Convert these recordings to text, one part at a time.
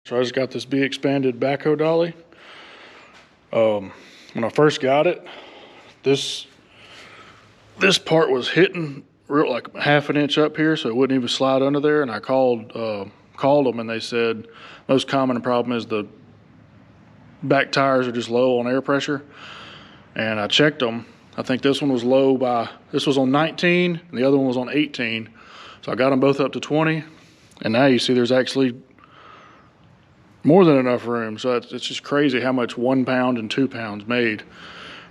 So I just got this BXpanded backhoe dolly. When I first got it, this part was hitting real like half an inch up here, so it wouldn't even slide under there. And I called them, and they said most common problem is the back tires are just low on air pressure. And I checked them. I think this one was low this was on 19, and the other one was on 18. So I got them both up to 20, and now you see there's actually more than enough room. So it's just crazy how much 1 pound and 2 pounds made.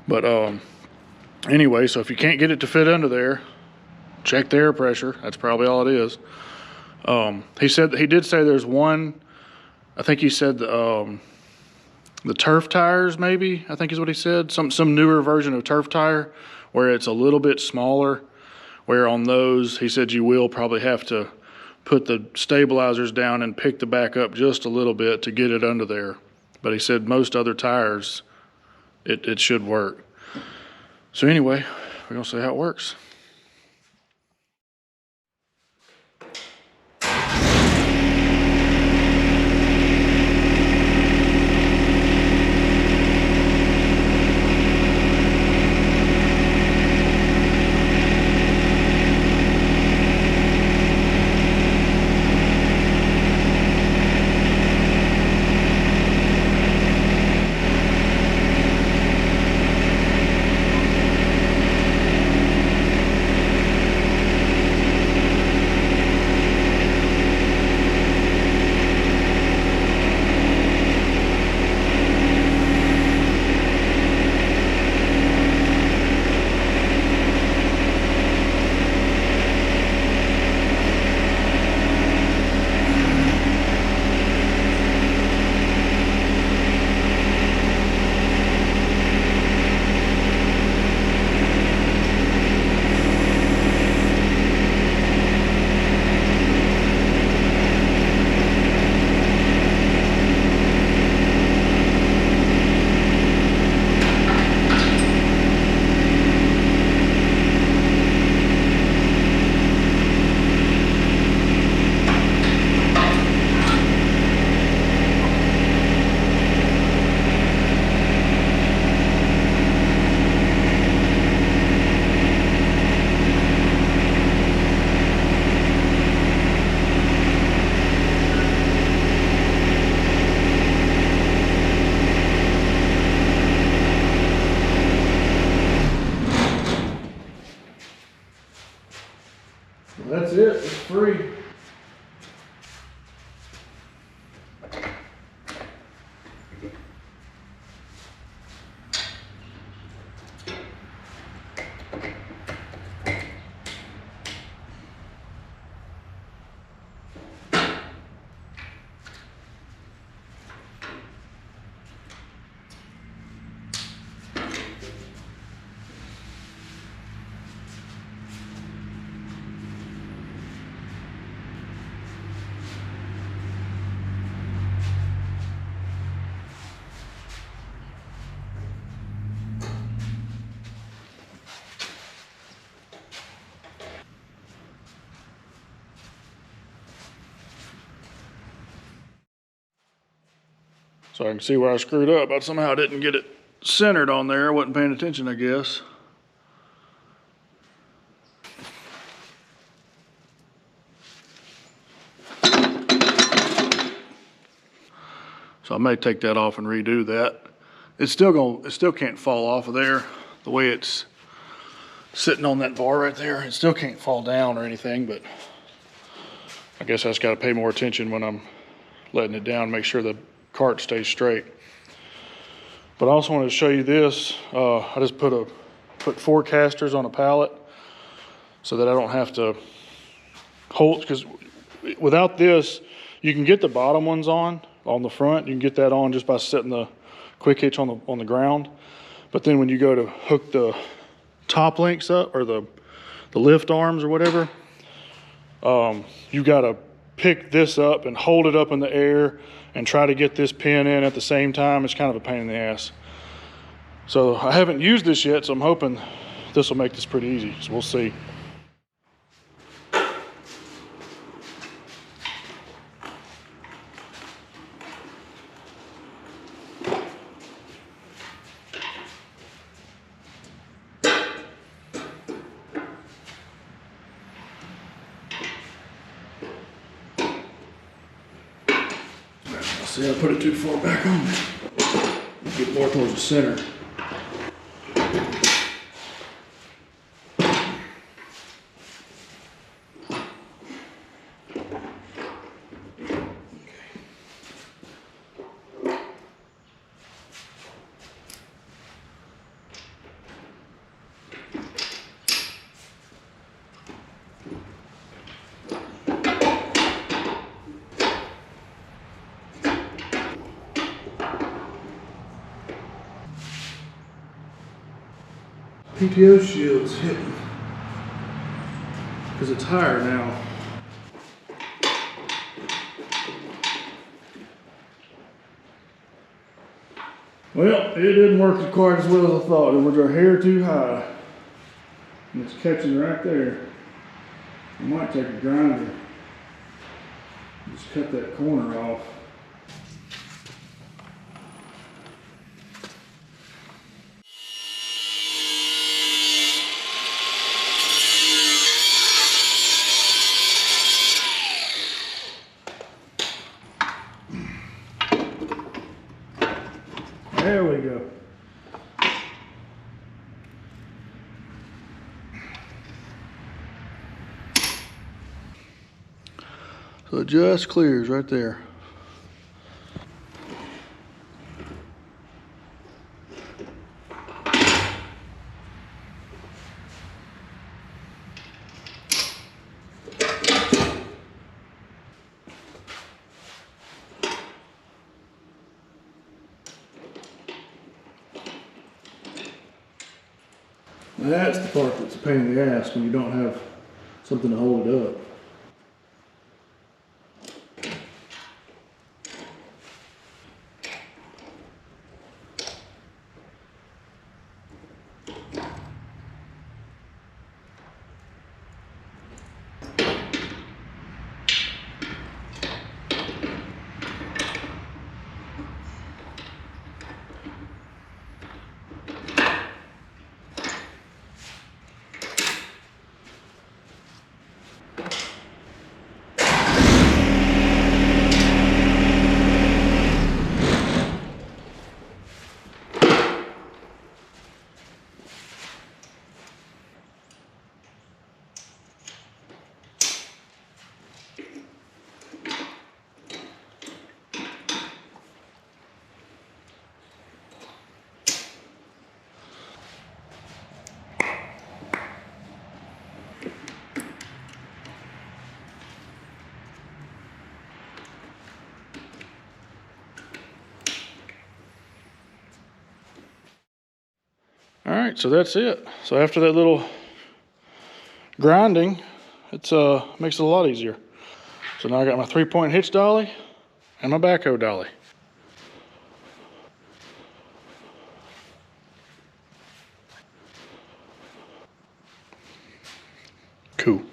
But anyway, so if you can't get it to fit under there, check the air pressure. That's probably all it is. He did say there's one. I think he said the turf tires, maybe, I think is what he said. Some newer version of turf tire where it's a little bit smaller, where on those, he said you will probably have to put the stabilizers down and pick the back up just a little bit to get it under there. But he said most other tires, it should work. So anyway, we're gonna see how it works. That's it, it's free. So I can see where I screwed up. I somehow didn't get it centered on there. I wasn't paying attention, I guess. So I may take that off and redo that. It still can't fall off of there the way it's sitting on that bar right there. It still can't fall down or anything, but I guess I just got to pay more attention when I'm letting it down, make sure the cart stays straight. But I also wanted to show you this. I just put 4 casters on a pallet so that I don't have to hold, because without this, you can get the bottom ones on the front. You can get that on just by setting the quick hitch on the ground. But then when you go to hook the top links up, or the lift arms or whatever, you got to pick this up and hold it up in the air and try to get this pin in at the same time. It's kind of a pain in the ass. So I haven't used this yet, so I'm hoping this will make this pretty easy. So we'll see. See, I put it too far back on. Get more towards the center. PTO shield's hitting because it's higher now. Well, it didn't work quite as well as I thought. It was our hair too high. And it's catching right there. I might take a grinder. Just cut that corner off. There we go. So it just clears right there. That's the part that's a pain in the ass when you don't have something to hold it up. All right, so that's it. So after that little grinding, it's makes it a lot easier. So now I got my 3-point hitch dolly and my backhoe dolly. Cool.